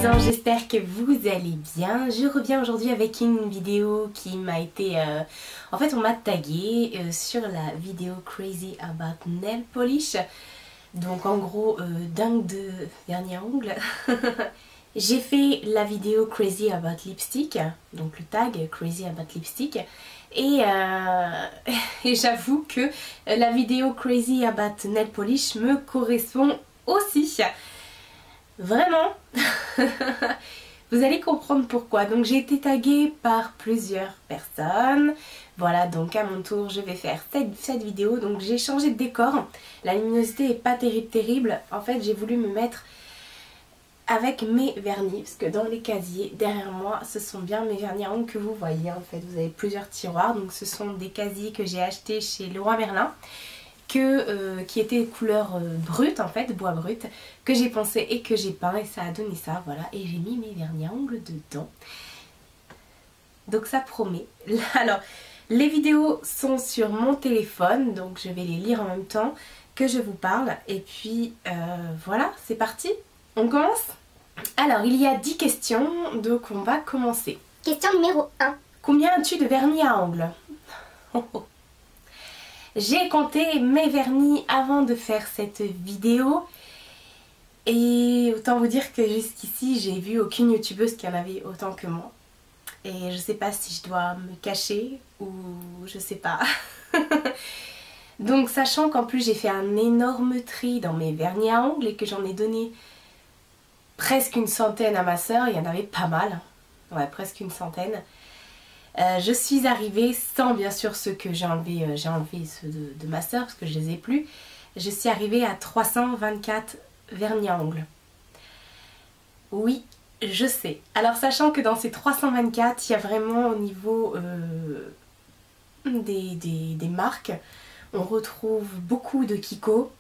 les anges, j'espère que vous allez bien. Je reviens aujourd'hui avec une vidéo qui m'a été... En fait, on m'a tagué sur la vidéo Crazy About Nail Polish. Donc en gros, dingue de vernis à ongles. J'ai fait la vidéo Crazy About Lipstick, donc le tag Crazy About Lipstick. Et j'avoue que la vidéo Crazy About Nail Polish me correspond aussi. Vraiment. Vous allez comprendre pourquoi. Donc j'ai été taguée par plusieurs personnes. Voilà, donc à mon tour je vais faire cette vidéo. Donc j'ai changé de décor. La luminosité n'est pas terrible. En fait j'ai voulu me mettre avec mes vernis. Parce que dans les casiers derrière moi ce sont bien mes vernis à ongles que vous voyez. En fait vous avez plusieurs tiroirs. Donc ce sont des casiers que j'ai achetés chez Leroy Merlin. Qui était couleur brute en fait, bois brut, que j'ai poncé et que j'ai peint et ça a donné ça, voilà, et j'ai mis mes vernis à ongles dedans. Donc ça promet. Alors, les vidéos sont sur mon téléphone, donc je vais les lire en même temps que je vous parle. Et puis voilà, c'est parti, on commence. Alors, il y a 10 questions, donc on va commencer. Question numéro 1. Combien as-tu de vernis à ongles? J'ai compté mes vernis avant de faire cette vidéo et autant vous dire que jusqu'ici j'ai vu aucune youtubeuse qui en avait autant que moi. Et je sais pas si je dois me cacher ou je sais pas. Donc sachant qu'en plus j'ai fait un énorme tri dans mes vernis à ongles et que j'en ai donné presque une centaine à ma soeur, il y en avait pas mal. Ouais, presque une centaine. Je suis arrivée, sans bien sûr ceux que j'ai enlevé ceux de ma soeur parce que je les ai plus. Je suis arrivée à 324 vernis à ongles. Oui, je sais. Alors sachant que dans ces 324, il y a vraiment au niveau des marques, on retrouve beaucoup de Kiko.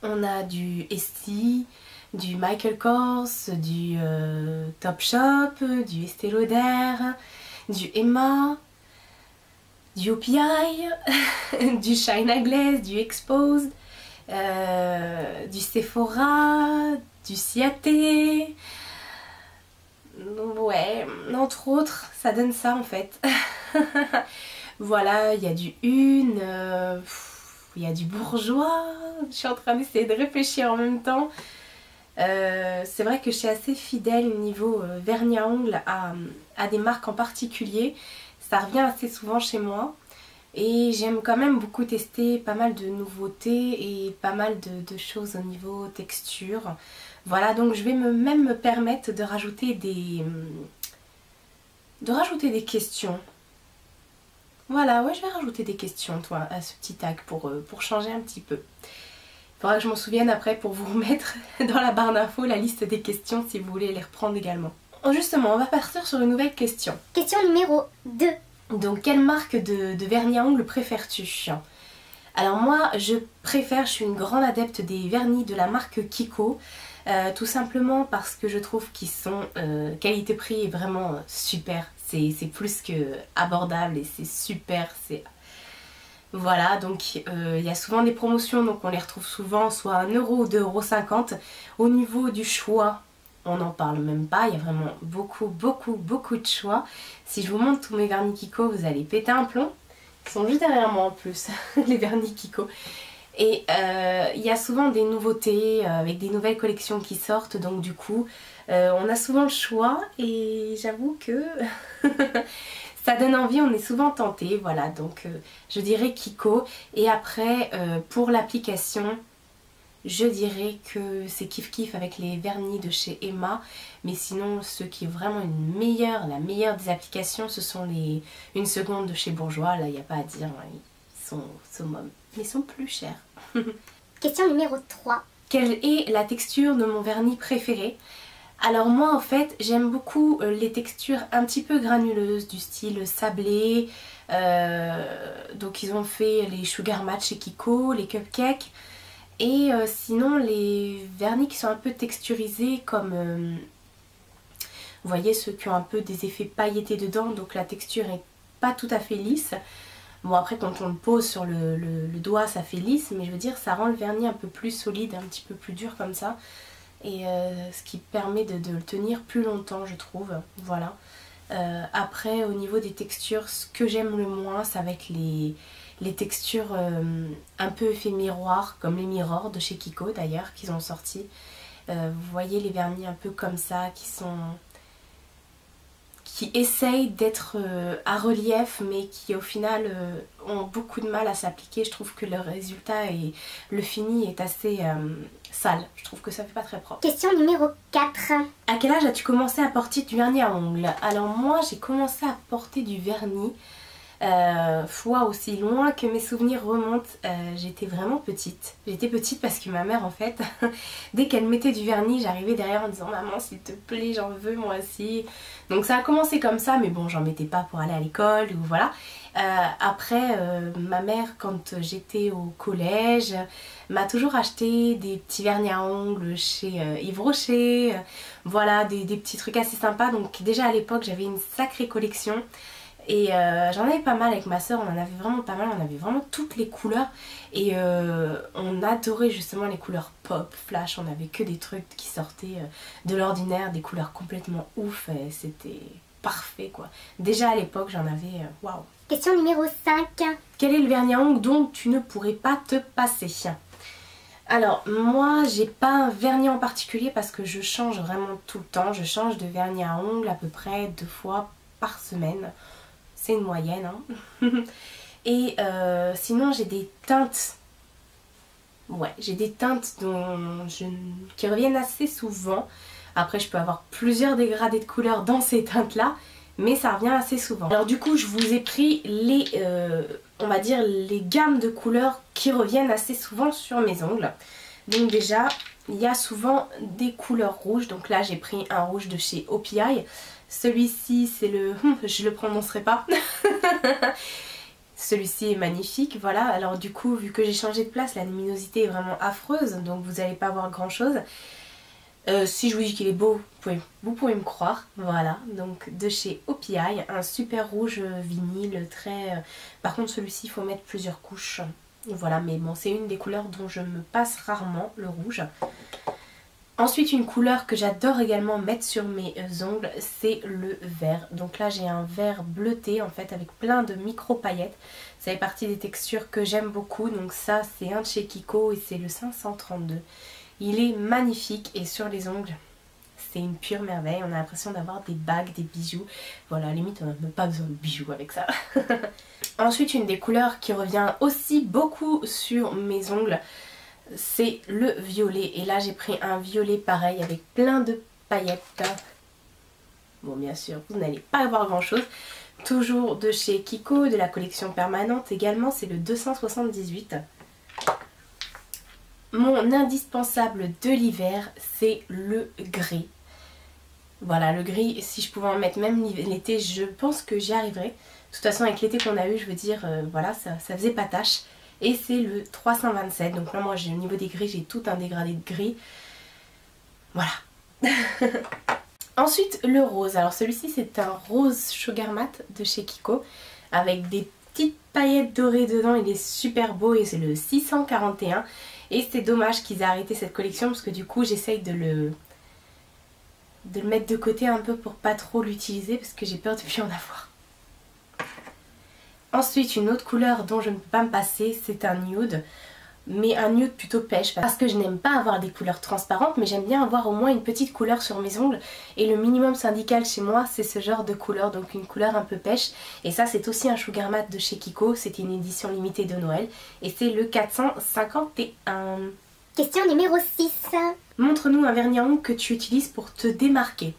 On a du Estie, du Michael Kors, du Topshop, du Estée Lauder, du Emma, du OPI, du China Glaze, du Exposed, du Sephora, du Ciaté. Ouais, entre autres, ça donne ça en fait. Voilà, il y a du Une, il y a du Bourjois. Je suis en train d'essayer de réfléchir en même temps. C'est vrai que je suis assez fidèle au niveau vernis à ongles à des marques en particulier. Ça revient assez souvent chez moi. Et j'aime quand même beaucoup tester pas mal de nouveautés et pas mal de choses au niveau texture. Voilà, donc je vais même me permettre de rajouter des questions. Voilà, ouais, je vais rajouter des questions, toi, à ce petit tag pour changer un petit peu. Il faudra que je m'en souvienne après pour vous remettre dans la barre d'infos la liste des questions si vous voulez les reprendre également. Justement, on va partir sur une nouvelle question. Question numéro 2. Donc, quelle marque de vernis à ongles préfères-tu? Alors moi, je suis une grande adepte des vernis de la marque Kiko. Tout simplement parce que je trouve qu'ils sont qualité-prix vraiment super. C'est plus que abordable et c'est super, voilà, donc il y a souvent des promotions, donc on les retrouve souvent soit 1 € ou 2,50 €. Au niveau du choix, on n'en parle même pas, il y a vraiment beaucoup de choix. Si je vous montre tous mes vernis Kiko, vous allez péter un plomb. Ils sont juste derrière moi en plus, les vernis Kiko. Et il y a souvent des nouveautés avec des nouvelles collections qui sortent, donc du coup, on a souvent le choix et j'avoue que... ça donne envie, on est souvent tenté, voilà, donc je dirais Kiko. Et après, pour l'application, je dirais que c'est kiff kiff avec les vernis de chez Emma. Mais sinon, ce qui est vraiment la meilleure des applications, ce sont les 1 seconde de chez Bourjois. Là, il n'y a pas à dire, hein, ils sont summum, mais ils sont plus chers. Question numéro 3. Quelle est la texture de mon vernis préféré? Alors moi en fait j'aime beaucoup les textures un petit peu granuleuses du style sablé. Donc ils ont fait les Sugar Match chez Kiko, les cupcakes. Et sinon les vernis qui sont un peu texturisés comme... vous voyez ceux qui ont un peu des effets pailletés dedans. Donc la texture est pas tout à fait lisse. Bon après quand on le pose sur le doigt ça fait lisse. Mais je veux dire ça rend le vernis un peu plus solide, un petit peu plus dur comme ça. et ce qui permet de le tenir plus longtemps, je trouve. Voilà. Après, au niveau des textures, ce que j'aime le moins, ça va être les textures un peu effet miroir, comme les Mirror de chez Kiko d'ailleurs, qu'ils ont sorti. Vous voyez les vernis un peu comme ça, qui essayent d'être à relief, mais qui au final ont beaucoup de mal à s'appliquer. Je trouve que le résultat et le fini est assez sale. Je trouve que ça fait pas très propre. Question numéro 4. À quel âge as-tu commencé à porter du vernis à ongles? Alors moi, j'ai commencé à porter du vernis aussi loin que mes souvenirs remontent, j'étais vraiment petite. J'étais petite parce que ma mère en fait, dès qu'elle mettait du vernis, j'arrivais derrière en disant maman s'il te plaît j'en veux moi aussi. Donc ça a commencé comme ça, mais bon j'en mettais pas pour aller à l'école ou voilà. Après ma mère quand j'étais au collège m'a toujours acheté des petits vernis à ongles chez Yves Rocher, voilà des petits trucs assez sympas. Donc déjà à l'époque j'avais une sacrée collection. Et j'en avais pas mal avec ma soeur, on en avait vraiment pas mal, on avait vraiment toutes les couleurs. Et on adorait justement les couleurs pop, flash, on avait que des trucs qui sortaient de l'ordinaire, des couleurs complètement ouf, et c'était parfait quoi. Déjà à l'époque j'en avais, waouh. Question numéro 5. Quel est le vernis à ongles dont tu ne pourrais pas te passer? Alors moi j'ai pas un vernis en particulier parce que je change vraiment tout le temps, je change de vernis à ongles à peu près 2 fois par semaine. C'est une moyenne hein. Et sinon j'ai des teintes. Ouais, j'ai des teintes qui reviennent assez souvent. Après je peux avoir plusieurs dégradés de couleurs dans ces teintes là, mais ça revient assez souvent. Alors du coup je vous ai pris on va dire les gammes de couleurs qui reviennent assez souvent sur mes ongles. Donc déjà il y a souvent des couleurs rouges. Donc là j'ai pris un rouge de chez OPI. Celui-ci c'est le... je le prononcerai pas. Celui-ci est magnifique, voilà. Alors du coup, vu que j'ai changé de place, la luminosité est vraiment affreuse. Donc vous n'allez pas voir grand chose. Si je vous dis qu'il est beau, vous pouvez me croire. Voilà, donc de chez OPI. Un super rouge vinyle, très... Par contre celui-ci, il faut mettre plusieurs couches. Voilà, mais bon, c'est une des couleurs dont je me passe rarement, le rouge. Ensuite une couleur que j'adore également mettre sur mes ongles, c'est le vert. Donc là j'ai un vert bleuté en fait avec plein de micro paillettes. Ça fait partie des textures que j'aime beaucoup. Donc ça c'est un de chez Kiko et c'est le 532. Il est magnifique et sur les ongles c'est une pure merveille. On a l'impression d'avoir des bagues, des bijoux. Voilà, limite on n'a même pas besoin de bijoux avec ça. Ensuite une des couleurs qui revient aussi beaucoup sur mes ongles, c'est le violet. Et là j'ai pris un violet pareil avec plein de paillettes. Bon bien sûr vous n'allez pas avoir grand chose. Toujours de chez Kiko, de la collection permanente également, c'est le 278. Mon indispensable de l'hiver c'est le gris. Voilà le gris, si je pouvais en mettre même l'été je pense que j'y arriverais. De toute façon avec l'été qu'on a eu je veux dire voilà ça faisait pas tâche. Et c'est le 327. Donc là moi au niveau des gris j'ai tout un dégradé de gris. Voilà. Ensuite le rose. Alors celui-ci c'est un rose sugar matte de chez Kiko. Avec des petites paillettes dorées dedans. Il est super beau et c'est le 641. Et c'est dommage qu'ils aient arrêté cette collection. Parce que du coup j'essaye de le mettre de côté un peu pour pas trop l'utiliser. Parce que j'ai peur de plus en avoir. Ensuite une autre couleur dont je ne peux pas me passer, c'est un nude, mais un nude plutôt pêche parce que je n'aime pas avoir des couleurs transparentes mais j'aime bien avoir au moins une petite couleur sur mes ongles et le minimum syndical chez moi c'est ce genre de couleur, donc une couleur un peu pêche. Et ça c'est aussi un sugar matte de chez Kiko, c'était une édition limitée de Noël et c'est le 451. Question numéro 6. Montre-nous un vernis à ongles que tu utilises pour te démarquer.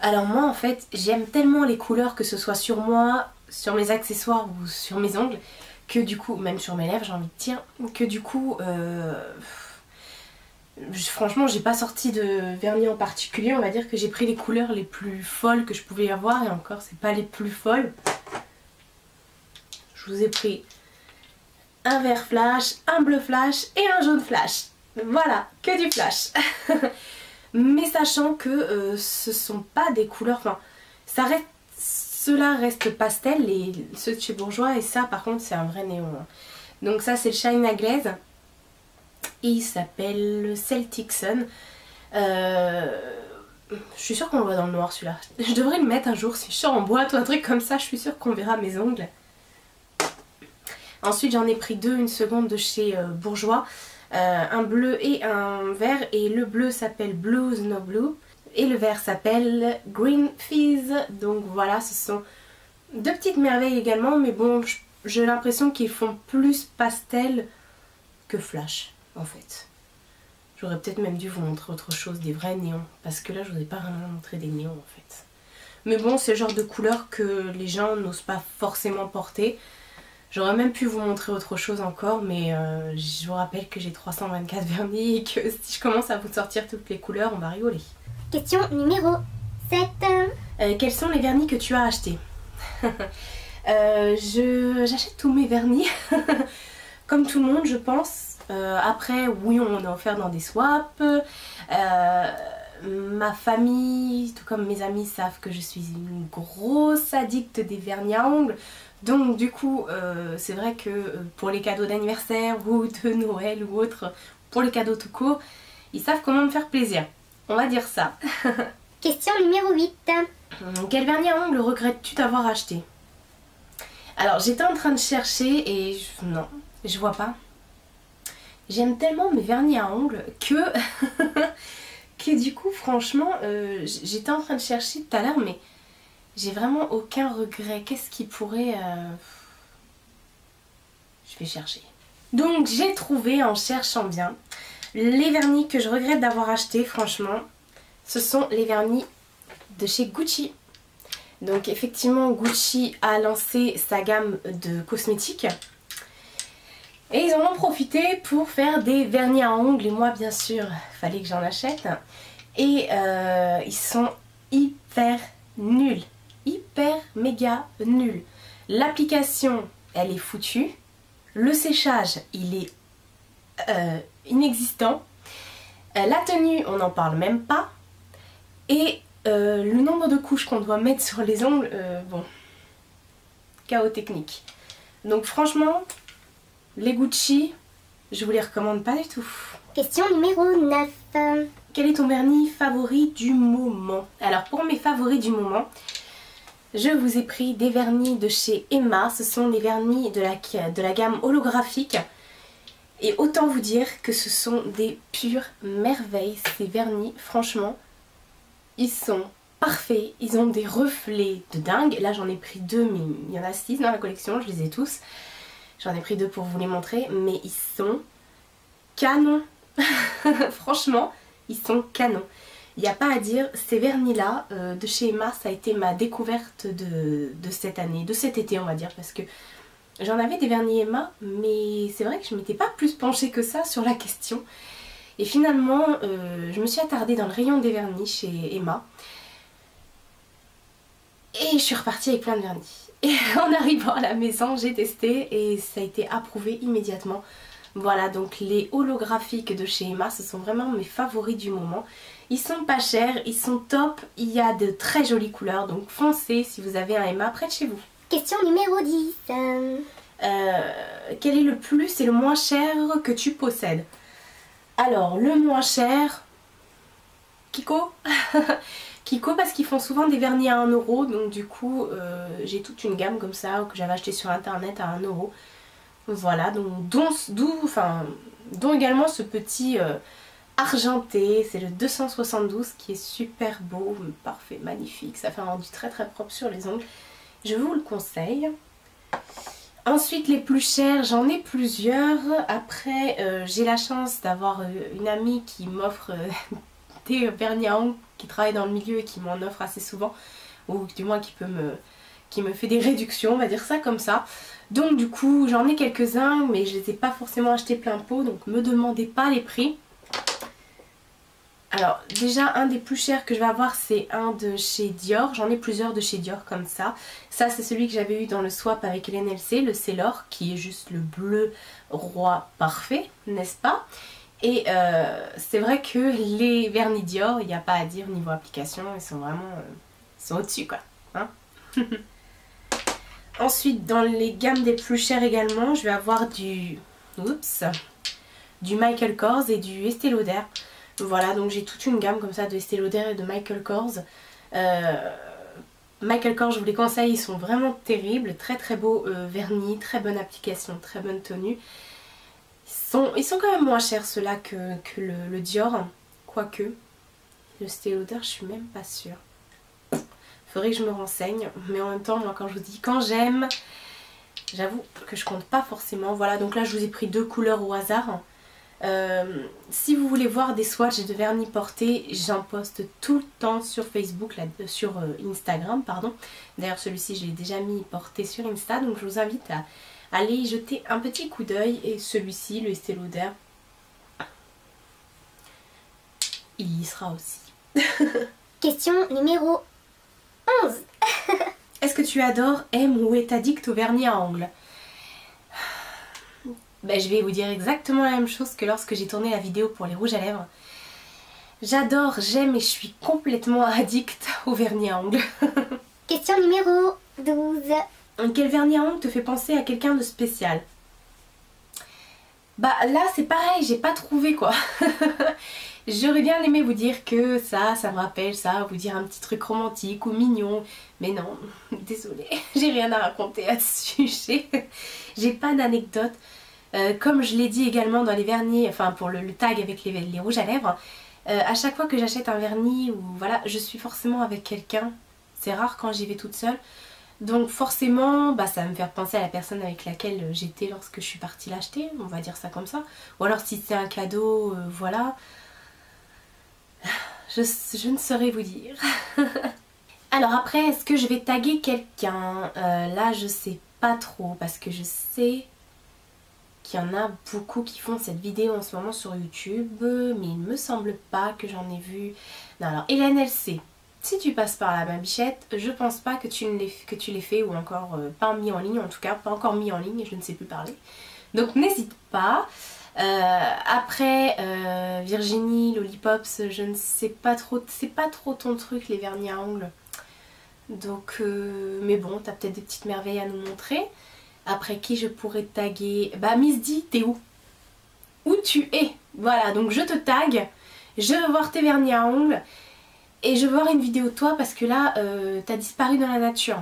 Alors moi en fait j'aime tellement les couleurs que ce soit sur moi, sur mes accessoires ou sur mes ongles, que du coup, même sur mes lèvres j'ai envie de dire, que du coup franchement j'ai pas sorti de vernis en particulier. On va dire que j'ai pris les couleurs les plus folles que je pouvais avoir et encore c'est pas les plus folles. Je vous ai pris un vert flash, un bleu flash et un jaune flash. Voilà, que du flash. Mais sachant que ce sont pas des couleurs, enfin ça reste, ceux-là restent pastel, ceux de chez Bourjois, et ça par contre c'est un vrai néon. Donc ça c'est le Shine à glaise. et il s'appelle Celtic Sun. Je suis sûre qu'on le voit dans le noir celui-là. Je devrais le mettre un jour si je sors en boîte ou un truc comme ça, je suis sûre qu'on verra mes ongles. Ensuite j'en ai pris deux, une seconde de chez Bourjois, un bleu et un vert, et le bleu s'appelle Blue Snow Blue et le vert s'appelle Green Fizz. Donc voilà, ce sont deux petites merveilles également, mais bon, j'ai l'impression qu'ils font plus pastel que flash en fait. J'aurais peut-être même dû vous montrer autre chose, des vrais néons, parce que là je vous ai pas vraiment montré des néons en fait. Mais bon, c'est le genre de couleur que les gens n'osent pas forcément porter. J'aurais même pu vous montrer autre chose encore, mais je vous rappelle que j'ai 324 vernis et que si je commence à vous sortir toutes les couleurs, on va rigoler. Question numéro 7. Quels sont les vernis que tu as achetés? J'achète tous mes vernis, comme tout le monde je pense. Après, oui, on en a offert dans des swaps. Ma famille, tout comme mes amis, savent que je suis une grosse addict des vernis à ongles. Donc du coup, c'est vrai que pour les cadeaux d'anniversaire ou de Noël ou autre, pour les cadeaux tout court, ils savent comment me faire plaisir. On va dire ça. Question numéro 8. Quel vernis à ongles regrettes-tu d'avoir acheté? Alors, j'étais en train de chercher et non, je vois pas. J'aime tellement mes vernis à ongles que que du coup franchement j'étais en train de chercher tout à l'heure, mais j'ai vraiment aucun regret. Qu'est-ce qui pourrait... Je vais chercher. Donc j'ai trouvé en cherchant bien les vernis que je regrette d'avoir acheté. Franchement, ce sont les vernis de chez Gucci. Donc effectivement Gucci a lancé sa gamme de cosmétiques. Et ils en ont profité pour faire des vernis à ongles. Et moi, bien sûr, fallait que j'en achète. Et ils sont hyper nuls. Hyper méga nuls. L'application, elle est foutue. Le séchage, il est inexistant. La tenue, on n'en parle même pas. Et le nombre de couches qu'on doit mettre sur les ongles, bon, chaos technique. Donc franchement... les Gucci, je vous les recommande pas du tout. Question numéro 9. Quel est ton vernis favori du moment? Alors pour mes favoris du moment, je vous ai pris des vernis de chez Emma. Ce sont les vernis de la gamme holographique. Et autant vous dire que ce sont des pures merveilles. Ces vernis, franchement, ils sont parfaits. Ils ont des reflets de dingue. Là j'en ai pris deux, mais il y en a 6 dans la collection, je les ai tous. J'en ai pris deux pour vous les montrer, mais ils sont canons. Franchement, ils sont canons. Il n'y a pas à dire, ces vernis-là de chez Emma, ça a été ma découverte de cette année, de cet été on va dire, parce que j'en avais des vernis Emma, mais c'est vrai que je ne m'étais pas plus penchée que ça sur la question. Et finalement, je me suis attardée dans le rayon des vernis chez Emma. Et je suis repartie avec plein de vernis. Et en arrivant à la maison, j'ai testé et ça a été approuvé immédiatement. Voilà, donc les holographiques de chez Emma, ce sont vraiment mes favoris du moment. Ils sont pas chers, ils sont top, il y a de très jolies couleurs, donc foncez si vous avez un Emma près de chez vous. Question numéro 10. Quel est le plus et le moins cher que tu possèdes? Alors, le moins cher... Kiko. Kiko, parce qu'ils font souvent des vernis à 1 €, donc du coup j'ai toute une gamme comme ça que j'avais acheté sur internet à 1 €. Voilà, donc dont également ce petit argenté, c'est le 272 qui est super beau, parfait, magnifique, ça fait un rendu très très propre sur les ongles, je vous le conseille. Ensuite les plus chers, j'en ai plusieurs. Après j'ai la chance d'avoir une amie qui m'offre des vernis à ongles, qui travaille dans le milieu et qui m'en offre assez souvent, ou du moins qui me fait des réductions, on va dire ça comme ça. Donc du coup j'en ai quelques-uns, mais je les ai pas forcément achetés plein pot, donc me demandez pas les prix. Alors déjà un des plus chers que je vais avoir, c'est un de chez Dior. J'en ai plusieurs de chez Dior comme ça. Ça c'est celui que j'avais eu dans le swap avec l'NLC, le Sailor, qui est juste le bleu roi parfait, n'est-ce pas? Et c'est vrai que les vernis Dior, il n'y a pas à dire niveau application, ils sont vraiment ils sont au-dessus quoi. Hein. Ensuite dans les gammes des plus chers également, je vais avoir du du Michael Kors et du Estée Lauder. Voilà, donc j'ai toute une gamme comme ça de Estée Lauder et de Michael Kors. Michael Kors, je vous les conseille, ils sont vraiment terribles, très très beaux vernis, très bonne application, très bonne tenue. Ils sont quand même moins chers ceux-là que le Dior, quoique. Le Estée Lauder, je suis même pas sûre. Faudrait que je me renseigne, mais en même temps, moi quand je vous dis quand j'aime, j'avoue que je compte pas forcément. Voilà, donc là je vous ai pris 2 couleurs au hasard. Si vous voulez voir des swatchs de vernis portés, j'en poste tout le temps sur Facebook, sur Instagram, pardon. D'ailleurs celui-ci je l'ai déjà mis porté sur Insta, donc je vous invite à aller y jeter un petit coup d'œil. Et celui-ci, le Estée Lauder, il y sera aussi. Question numéro 11. Est-ce que tu adores, aimes ou es addict au vernis à ongles? Ben, je vais vous dire exactement la même chose que lorsque j'ai tourné la vidéo pour les rouges à lèvres. J'adore, j'aime et je suis complètement addict au vernis à ongles. Question numéro 12. Quel vernis à ongles te fait penser à quelqu'un de spécial? Bah là c'est pareil, j'ai pas trouvé quoi. J'aurais bien aimé vous dire que ça me rappelle ça, vous dire un petit truc romantique ou mignon. Mais non, désolée, j'ai rien à raconter à ce sujet. J'ai pas d'anecdote. Comme je l'ai dit également dans les vernis, enfin pour le tag avec les rouges à lèvres, à chaque fois que j'achète un vernis, ou voilà, je suis forcément avec quelqu'un. C'est rare quand j'y vais toute seule. Donc forcément, bah, ça va me faire penser à la personne avec laquelle j'étais lorsque je suis partie l'acheter, on va dire ça comme ça. Ou alors si c'est un cadeau, voilà. Je ne saurais vous dire. Alors après, est-ce que je vais taguer quelqu'un? Là, je sais pas trop parce que je sais qu'il y en a beaucoup qui font cette vidéo en ce moment sur YouTube, mais il ne me semble pas que j'en ai vu. Non, alors Hélène LC, si tu passes par là ma bichette, je pense pas que tu l'aies fait ou encore pas mis en ligne, en tout cas pas encore mis en ligne, je ne sais plus parler. Donc n'hésite pas. Après Virginie, Lollipops, je ne sais pas trop, c'est pas trop ton truc les vernis à ongles. Donc mais bon, t'as peut-être des petites merveilles à nous montrer. Après qui je pourrais taguer? Bah Miss D, t'es où? Où tu es? Voilà, donc je te tag, je veux voir tes vernis à ongles et je veux voir une vidéo de toi parce que là t'as disparu dans la nature.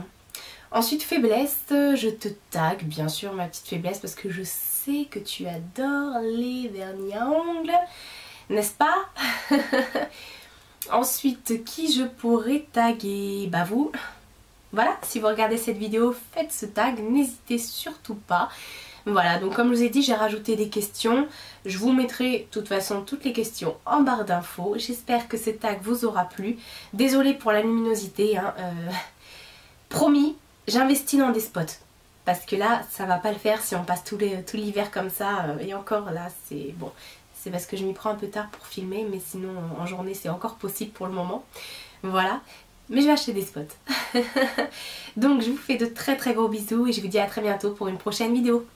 Ensuite faiblesse, je te tag bien sûr ma petite faiblesse parce que je sais que tu adores les vernis à ongles, n'est-ce pas? Ensuite qui je pourrais taguer? Bah vous. Voilà, si vous regardez cette vidéo, faites ce tag, n'hésitez surtout pas. Voilà, donc comme je vous ai dit, j'ai rajouté des questions. Je vous mettrai de toute façon toutes les questions en barre d'infos. J'espère que ce tag vous aura plu. Désolée pour la luminosité, hein. Promis, j'investis dans des spots. Parce que là, ça va pas le faire si on passe tout l'hiver comme ça. Et encore là, c'est bon. C'est parce que je m'y prends un peu tard pour filmer, mais sinon en journée c'est encore possible pour le moment. Voilà. Mais je vais acheter des spots. Donc je vous fais de très très gros bisous et je vous dis à très bientôt pour une prochaine vidéo.